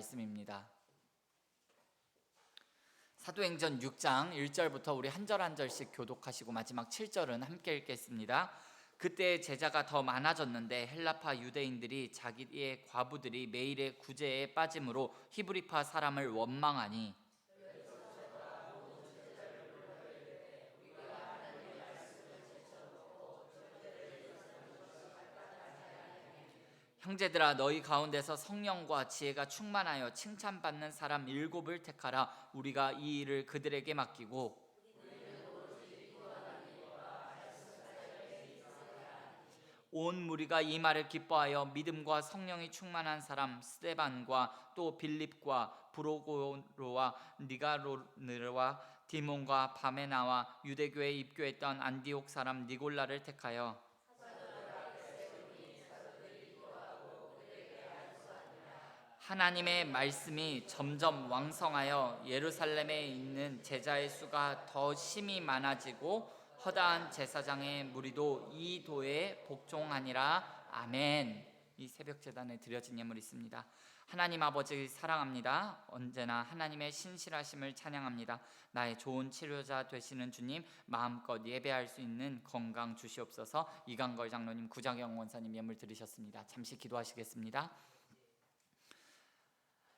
말씀입니다. 사도행전 6장 1절부터 우리 한 절 한 절씩 교독하시고 마지막 7절은 함께 읽겠습니다. 그때 제자가 더 많아졌는데 헬라파 유대인들이 자기의 과부들이 매일의 구제에 빠짐으로 히브리파 사람을 원망하니 형제들아 너희 가운데서 성령과 지혜가 충만하여 칭찬받는 사람 7을 택하라. 우리가 이 일을 그들에게 맡기고 온 무리가 이 말을 기뻐하여 믿음과 성령이 충만한 사람 스데반과 또 빌립과 브로고로와 니가노르와 디몬과 바메나와 유대교에 입교했던 안디옥 사람 니골라를 택하여 하나님의 말씀이 점점 왕성하여 예루살렘에 있는 제자의 수가 더 심히 많아지고 허다한 제사장의 무리도 이 도에 복종하니라. 아멘. 이 새벽 제단에 드려진 예물이 있습니다. 하나님 아버지 사랑합니다. 언제나 하나님의 신실하심을 찬양합니다. 나의 좋은 치료자 되시는 주님, 마음껏 예배할 수 있는 건강 주시옵소서. 이강걸 장로님, 구자경 원사님 예물 드리셨습니다. 잠시 기도하시겠습니다.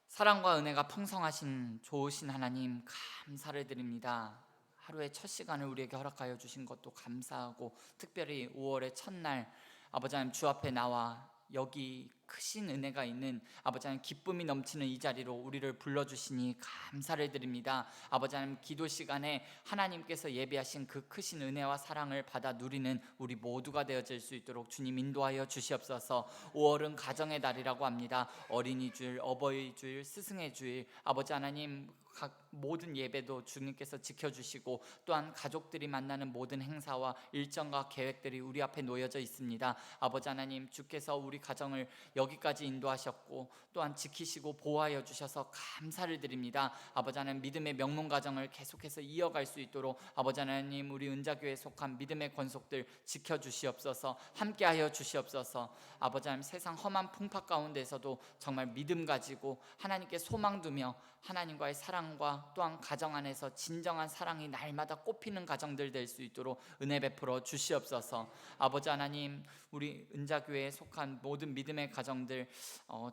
사랑과 은혜가 풍성하신 좋으신 하나님, 감사를 드립니다. 하루의 첫 시간을 우리에게 허락하여 주신 것도 감사하고, 특별히 5월의 첫날 아버지 하나님 주 앞에 나와 여기 크신 은혜가 있는 아버지 하나님 기쁨이 넘치는 이 자리로 우리를 불러주시니 감사를 드립니다. 아버지 하나님 기도 시간에 하나님께서 예비하신 그 크신 은혜와 사랑을 받아 누리는 우리 모두가 되어질 수 있도록 주님 인도하여 주시옵소서. 5월은 가정의 달이라고 합니다. 어린이 주일, 어버이 주일, 스승의 주일, 아버지 하나님 각 모든 예배도 주님께서 지켜주시고 또한 가족들이 만나는 모든 행사와 일정과 계획들이 우리 앞에 놓여져 있습니다. 아버지 하나님 주께서 우리 가정을 여기까지 인도하셨고 또한 지키시고 보호하여 주셔서 감사를 드립니다. 아버지 하나님 믿음의 명문 가정을 계속해서 이어갈 수 있도록 아버지 하나님 우리 은자교회에 속한 믿음의 권속들 지켜주시옵소서. 함께하여 주시옵소서. 아버지 하나님 세상 험한 풍파 가운데서도 정말 믿음 가지고 하나님께 소망 두며 하나님과의 사랑과 또한 가정 안에서 진정한 사랑이 날마다 꽃피는 가정들 될 수 있도록 은혜 베풀어 주시옵소서. 아버지 하나님 우리 은자교회에 속한 모든 믿음의 가정들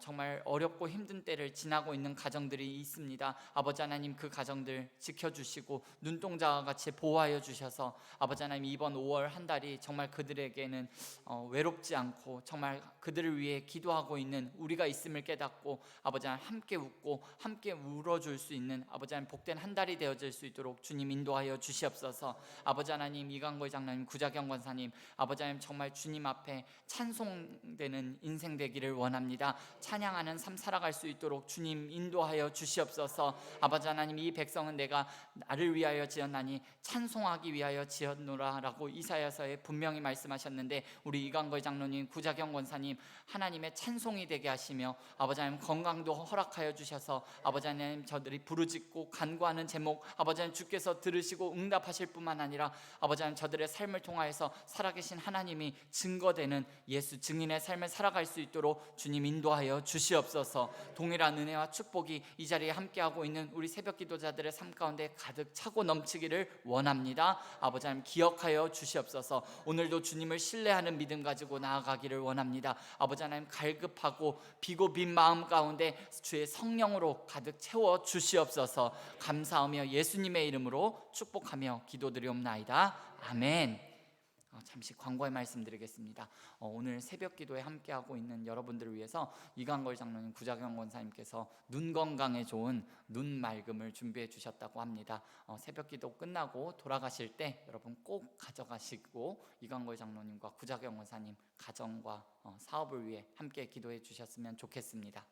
정말 어렵고 힘든 때를 지나고 있는 가정들이 있습니다. 아버지 하나님 그 가정들 지켜주시고 눈동자와 같이 보호하여 주셔서 아버지 하나님 이번 5월 한 달이 정말 그들에게는 외롭지 않고 정말 그들을 위해 기도하고 있는 우리가 있음을 깨닫고 아버지 하나님 함께 웃고 함께 울어줄 수 있는 아버지 하나님 복된 한 달이 되어질 수 있도록 주님 인도하여 주시옵소서. 아버지 하나님 이강걸 장로님, 구자경 권사님, 아버지 하나님 정말 주님 앞에 찬송되는 인생 되기를 원합니다. 찬양하는 삶 살아갈 수 있도록 주님 인도하여 주시옵소서. 아버지 하나님 이 백성은 내가 나를 위하여 지었나니 찬송하기 위하여 지었노라 라고 이사야서에 분명히 말씀하셨는데 우리 이강걸 장로님, 구자경 권사님 하나님의 찬송이 되게 하시며 아버지 하나님 건강도 허락하여 주셔서 아버지 하나님 저들이 부르짖고 간구하는 제목 아버지 하나님 주께서 들으시고 응답하실 뿐만 아니라 아버지 하나님 저들의 삶을 통하여서 살아계신 하나님이 증거되는 예수 증인의 삶을 살아갈 수 있도록 주님 인도하여 주시옵소서. 동일한 은혜와 축복이 이 자리에 함께하고 있는 우리 새벽 기도자들의 삶 가운데 가득 차고 넘치기를 원합니다. 아버지 하나님 기억하여 주시옵소서. 오늘도 주님을 신뢰하는 믿음 가지고 나아가기를 원합니다. 아버지 하나님 갈급하고 비고 빈 마음 가운데 주의 성령으로 가득 채워 주시옵소서. 감사하며 예수님의 이름으로 축복하며 기도드리옵나이다. 아멘. 잠시 광고의 말씀 드리겠습니다. 오늘 새벽 기도에 함께하고 있는 여러분들을 위해서 이강걸 장로님, 구자경 권사님께서 눈 건강에 좋은 눈 맑음을 준비해 주셨다고 합니다. 새벽 기도 끝나고 돌아가실 때 여러분 꼭 가져가시고 이강걸 장로님과 구자경 권사님 가정과 사업을 위해 함께 기도해 주셨으면 좋겠습니다.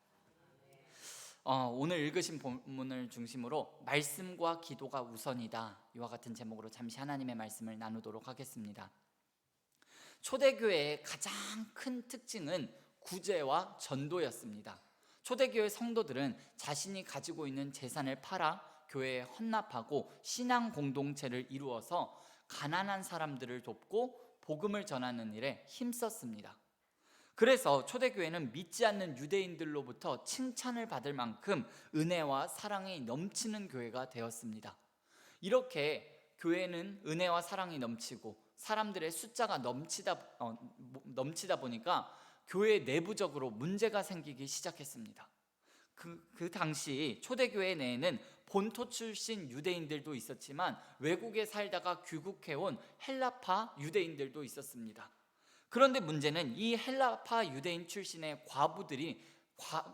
오늘 읽으신 본문을 중심으로 말씀과 기도가 우선이다 이와 같은 제목으로 잠시 하나님의 말씀을 나누도록 하겠습니다. 초대교회의 가장 큰 특징은 구제와 전도였습니다. 초대교회 성도들은 자신이 가지고 있는 재산을 팔아 교회에 헌납하고 신앙 공동체를 이루어서 가난한 사람들을 돕고 복음을 전하는 일에 힘썼습니다. 그래서 초대교회는 믿지 않는 유대인들로부터 칭찬을 받을 만큼 은혜와 사랑이 넘치는 교회가 되었습니다. 이렇게 교회는 은혜와 사랑이 넘치고 사람들의 숫자가 넘치다 보니까 교회 내부적으로 문제가 생기기 시작했습니다. 그 당시 초대교회 내에는 본토 출신 유대인들도 있었지만 외국에 살다가 귀국해온 헬라파 유대인들도 있었습니다. 그런데 문제는 이 헬라파 유대인 출신의 과부들이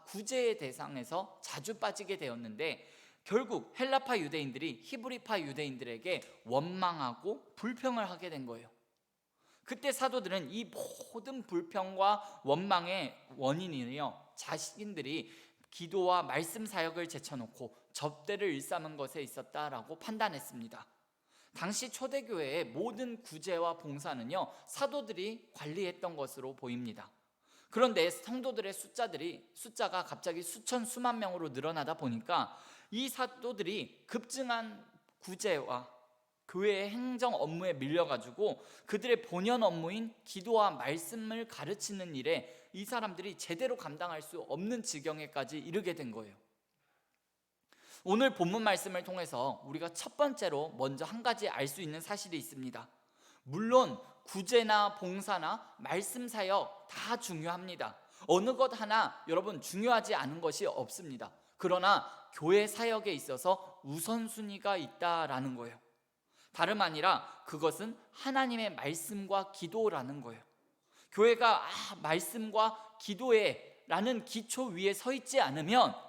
구제의 대상에서 자주 빠지게 되었는데, 결국 헬라파 유대인들이 히브리파 유대인들에게 원망하고 불평을 하게 된 거예요. 그때 사도들은 이 모든 불평과 원망의 원인이요, 자신들이 기도와 말씀 사역을 제쳐놓고 접대를 일삼은 것에 있었다라고 판단했습니다. 당시 초대교회의 모든 구제와 봉사는요, 사도들이 관리했던 것으로 보입니다. 그런데 성도들의 숫자가 갑자기 수천 수만 명으로 늘어나다 보니까 이 사도들이 급증한 구제와 교회의 행정 업무에 밀려가지고 그들의 본연 업무인 기도와 말씀을 가르치는 일에 이 사람들이 제대로 감당할 수 없는 지경에까지 이르게 된 거예요. 오늘 본문 말씀을 통해서 우리가 첫 번째로 먼저 한 가지 알 수 있는 사실이 있습니다. 물론 구제나 봉사나 말씀 사역 다 중요합니다. 어느 것 하나 여러분 중요하지 않은 것이 없습니다. 그러나 교회 사역에 있어서 우선순위가 있다라는 거예요. 다름 아니라 그것은 하나님의 말씀과 기도라는 거예요. 교회가 말씀과 기도에 라는 기초 위에 서 있지 않으면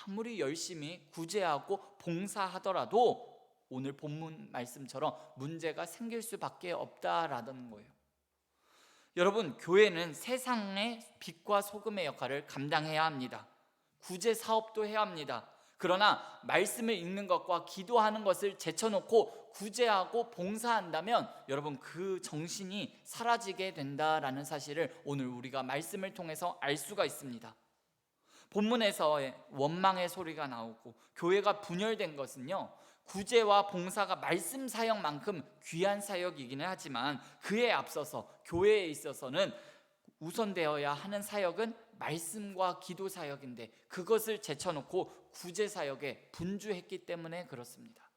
아무리 열심히 구제하고 봉사하더라도 오늘 본문 말씀처럼 문제가 생길 수밖에 없다라는 거예요. 여러분, 교회는 세상의 빛과 소금의 역할을 감당해야 합니다. 구제 사업도 해야 합니다. 그러나 말씀을 읽는 것과 기도하는 것을 제쳐놓고 구제하고 봉사한다면 여러분 그 정신이 사라지게 된다라는 사실을 오늘 우리가 말씀을 통해서 알 수가 있습니다. 본문에서 원망의 소리가 나오고 교회가 분열된 것은요, 구제와 봉사가 말씀 사역만큼 귀한 사역이기는 하지만 그에 앞서서 교회에 있어서는 우선되어야 하는 사역은 말씀과 기도 사역인데 그것을 제쳐놓고 구제 사역에 분주했기 때문에 그렇습니다.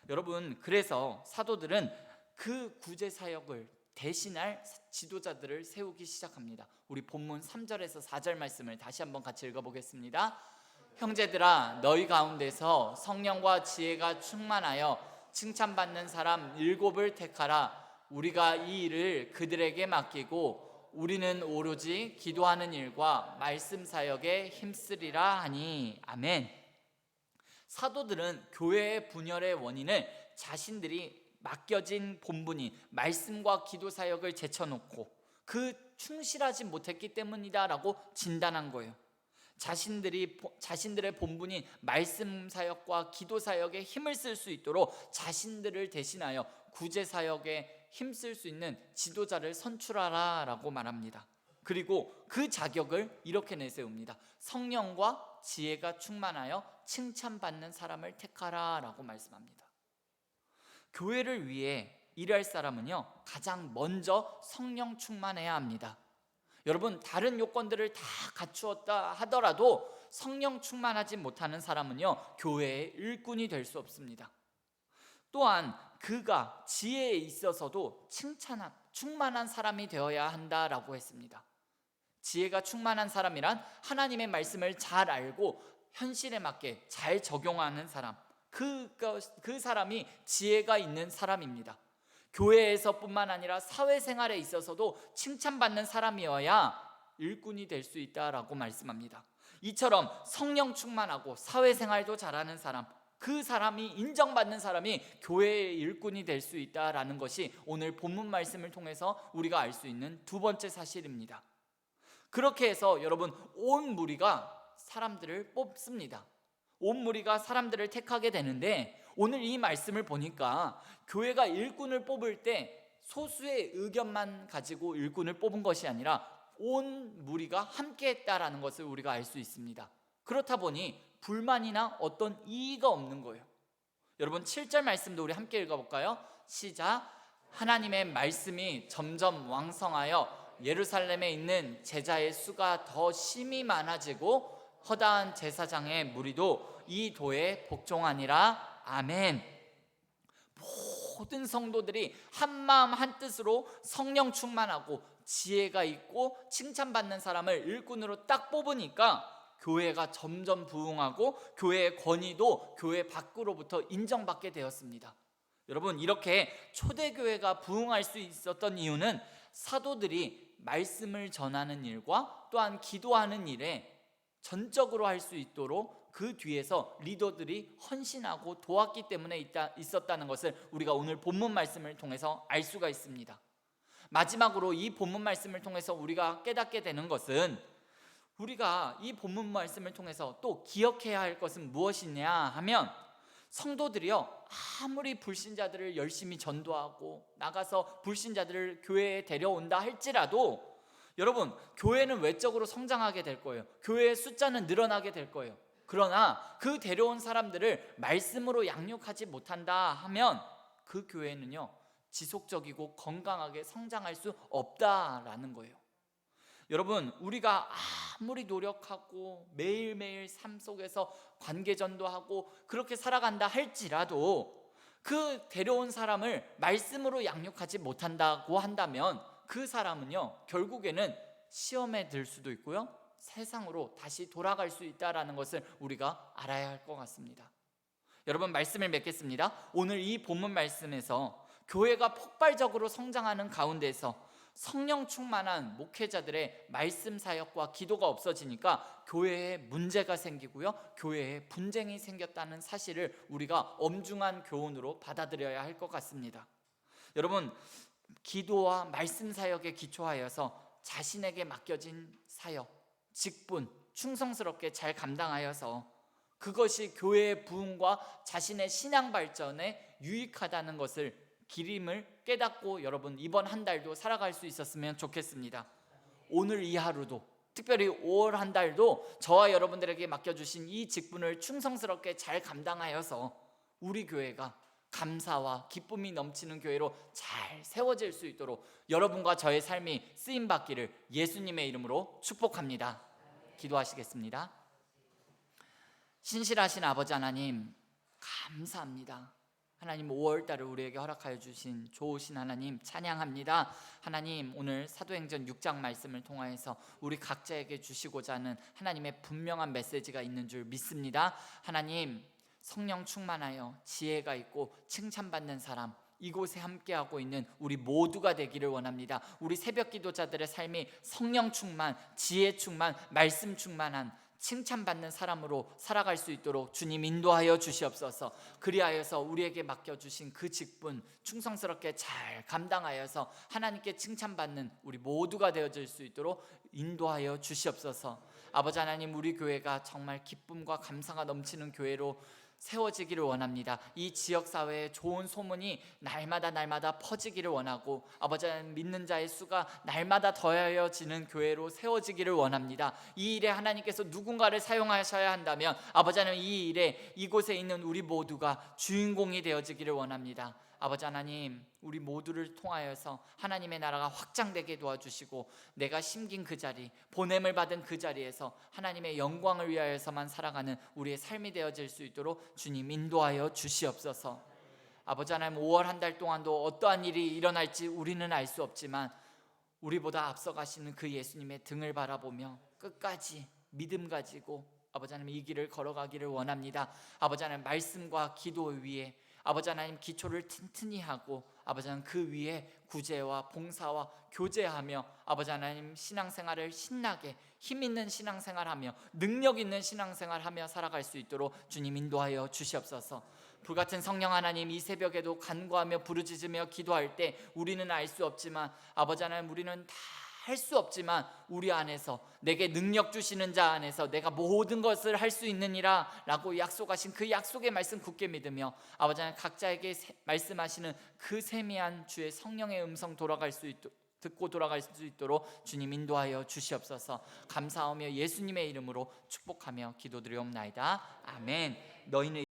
여러분, 그래서 사도들은 그 구제 사역을 대신할 지도자들을 세우기 시작합니다. 우리 본문 3절에서 4절 말씀을 다시 한번 같이 읽어보겠습니다. 형제들아, 너희 가운데서 성령과 지혜가 충만하여 칭찬받는 사람 7을 택하라. 우리가 이 일을 그들에게 맡기고 우리는 오로지 기도하는 일과 말씀 사역에 힘쓰리라 하니. 아멘. 사도들은 교회의 분열의 원인을 자신들이 맡겨진 본분이 말씀과 기도 사역을 제쳐놓고 그 충실하지 못했기 때문이다라고 진단한 거예요. 자신들의 본분인 말씀 사역과 기도 사역에 힘을 쓸 수 있도록 자신들을 대신하여 구제 사역에 힘쓸 수 있는 지도자를 선출하라라고 말합니다. 그리고 그 자격을 이렇게 내세웁니다. 성령과 지혜가 충만하여 칭찬받는 사람을 택하라라고 말씀합니다. 교회를 위해 일할 사람은요, 가장 먼저 성령 충만해야 합니다. 여러분, 다른 요건들을 다 갖추었다 하더라도 성령 충만하지 못하는 사람은요, 교회의 일꾼이 될 수 없습니다. 또한 그가 지혜에 있어서도 충만한 사람이 되어야 한다라고 했습니다. 지혜가 충만한 사람이란 하나님의 말씀을 잘 알고 현실에 맞게 잘 적용하는 사람, 그 사람이 지혜가 있는 사람입니다. 교회에서뿐만 아니라 사회생활에 있어서도 칭찬받는 사람이어야 일꾼이 될 수 있다라고 말씀합니다. 이처럼 성령 충만하고 사회생활도 잘하는 사람, 그 사람이 인정받는 사람이 교회의 일꾼이 될 수 있다라는 것이 오늘 본문 말씀을 통해서 우리가 알 수 있는 두 번째 사실입니다. 그렇게 해서 여러분, 온 무리가 사람들을 뽑습니다. 온 무리가 사람들을 택하게 되는데, 오늘 이 말씀을 보니까 교회가 일꾼을 뽑을 때 소수의 의견만 가지고 일꾼을 뽑은 것이 아니라 온 무리가 함께 했다라는 것을 우리가 알 수 있습니다. 그렇다 보니 불만이나 어떤 이의가 없는 거예요. 여러분, 7절 말씀도 우리 함께 읽어볼까요? 시작. 하나님의 말씀이 점점 왕성하여 예루살렘에 있는 제자의 수가 더 심히 많아지고 허다한 제사장의 무리도 이 도에 복종하니라. 아멘. 모든 성도들이 한마음 한뜻으로 성령 충만하고 지혜가 있고 칭찬받는 사람을 일꾼으로 딱 뽑으니까 교회가 점점 부흥하고 교회의 권위도 교회 밖으로부터 인정받게 되었습니다. 여러분, 이렇게 초대교회가 부흥할 수 있었던 이유는 사도들이 말씀을 전하는 일과 또한 기도하는 일에 전적으로 할 수 있도록 그 뒤에서 리더들이 헌신하고 도왔기 때문에 있었다는 것을 우리가 오늘 본문 말씀을 통해서 알 수가 있습니다. 마지막으로 이 본문 말씀을 통해서 우리가 깨닫게 되는 것은, 우리가 이 본문 말씀을 통해서 또 기억해야 할 것은 무엇이냐 하면, 성도들이요, 아무리 불신자들을 열심히 전도하고 나가서 불신자들을 교회에 데려온다 할지라도 여러분, 교회는 외적으로 성장하게 될 거예요. 교회의 숫자는 늘어나게 될 거예요. 그러나 그 데려온 사람들을 말씀으로 양육하지 못한다 하면 그 교회는요, 지속적이고 건강하게 성장할 수 없다라는 거예요. 여러분, 우리가 아무리 노력하고 매일매일 삶 속에서 관계전도하고 그렇게 살아간다 할지라도 그 데려온 사람을 말씀으로 양육하지 못한다고 한다면 그 사람은요, 결국에는 시험에 들 수도 있고요, 세상으로 다시 돌아갈 수 있다는 것을 우리가 알아야 할 것 같습니다. 여러분, 말씀을 맺겠습니다. 오늘 이 본문 말씀에서 교회가 폭발적으로 성장하는 가운데서 성령 충만한 목회자들의 말씀 사역과 기도가 없어지니까 교회에 문제가 생기고요, 교회에 분쟁이 생겼다는 사실을 우리가 엄중한 교훈으로 받아들여야 할 것 같습니다. 여러분, 기도와 말씀 사역에 기초하여서 자신에게 맡겨진 사역, 직분 충성스럽게 잘 감당하여서 그것이 교회의 부흥과 자신의 신앙 발전에 유익하다는 것을 기림을 깨닫고 여러분, 이번 한 달도 살아갈 수 있었으면 좋겠습니다. 오늘 이 하루도, 특별히 5월 한 달도 저와 여러분들에게 맡겨주신 이 직분을 충성스럽게 잘 감당하여서 우리 교회가 감사와 기쁨이 넘치는 교회로 잘 세워질 수 있도록 여러분과 저의 삶이 쓰임받기를 예수님의 이름으로 축복합니다. 기도하시겠습니다. 신실하신 아버지 하나님, 감사합니다. 하나님, 5월달을 우리에게 허락하여 주신 좋으신 하나님 찬양합니다. 하나님, 오늘 사도행전 6장 말씀을 통하여서 우리 각자에게 주시고자 하는 하나님의 분명한 메시지가 있는 줄 믿습니다. 하나님, 성령 충만하여 지혜가 있고 칭찬받는 사람, 이곳에 함께하고 있는 우리 모두가 되기를 원합니다. 우리 새벽 기도자들의 삶이 성령 충만, 지혜 충만, 말씀 충만한 칭찬받는 사람으로 살아갈 수 있도록 주님 인도하여 주시옵소서. 그리하여서 우리에게 맡겨주신 그 직분 충성스럽게 잘 감당하여서 하나님께 칭찬받는 우리 모두가 되어질 수 있도록 인도하여 주시옵소서. 아버지 하나님, 우리 교회가 정말 기쁨과 감사가 넘치는 교회로 세워지기를 원합니다. 이 지역사회에 좋은 소문이 날마다 퍼지기를 원하고, 아버지 하나님, 믿는 자의 수가 날마다 더하여지는 교회로 세워지기를 원합니다. 이 일에 하나님께서 누군가를 사용하셔야 한다면 아버지 하나님, 이 일에 이곳에 있는 우리 모두가 주인공이 되어지기를 원합니다. 아버지 하나님, 우리 모두를 통하여서 하나님의 나라가 확장되게 도와주시고 내가 심긴 그 자리, 보냄을 받은 그 자리에서 하나님의 영광을 위하여서만 살아가는 우리의 삶이 되어질 수 있도록 주님 인도하여 주시옵소서. 아버지 하나님, 5월 한 달 동안도 어떠한 일이 일어날지 우리는 알 수 없지만 우리보다 앞서가시는 그 예수님의 등을 바라보며 끝까지 믿음 가지고 아버지 하나님 이 길을 걸어가기를 원합니다. 아버지 하나님, 말씀과 기도 위에 아버지 하나님 기초를 튼튼히 하고 아버지 하나님 그 위에 구제와 봉사와 교제하며 아버지 하나님 신앙생활을 신나게 힘있는 신앙생활하며 능력 있는 신앙생활하며 살아갈 수 있도록 주님 인도하여 주시옵소서. 불같은 성령 하나님, 이 새벽에도 간구하며 부르짖으며 기도할 때 우리는 알 수 없지만 아버지 하나님, 우리는 다 할 수 없지만 우리 안에서 내게 능력 주시는 자 안에서 내가 모든 것을 할 수 있느니라 라고 약속하신 그 약속의 말씀 굳게 믿으며 아버지 하나님, 각자에게 말씀하시는 그 세미한 주의 성령의 음성 듣고 돌아갈 수 있도록 주님 인도하여 주시옵소서. 감사하며 예수님의 이름으로 축복하며 기도드리옵나이다. 아멘. 너희는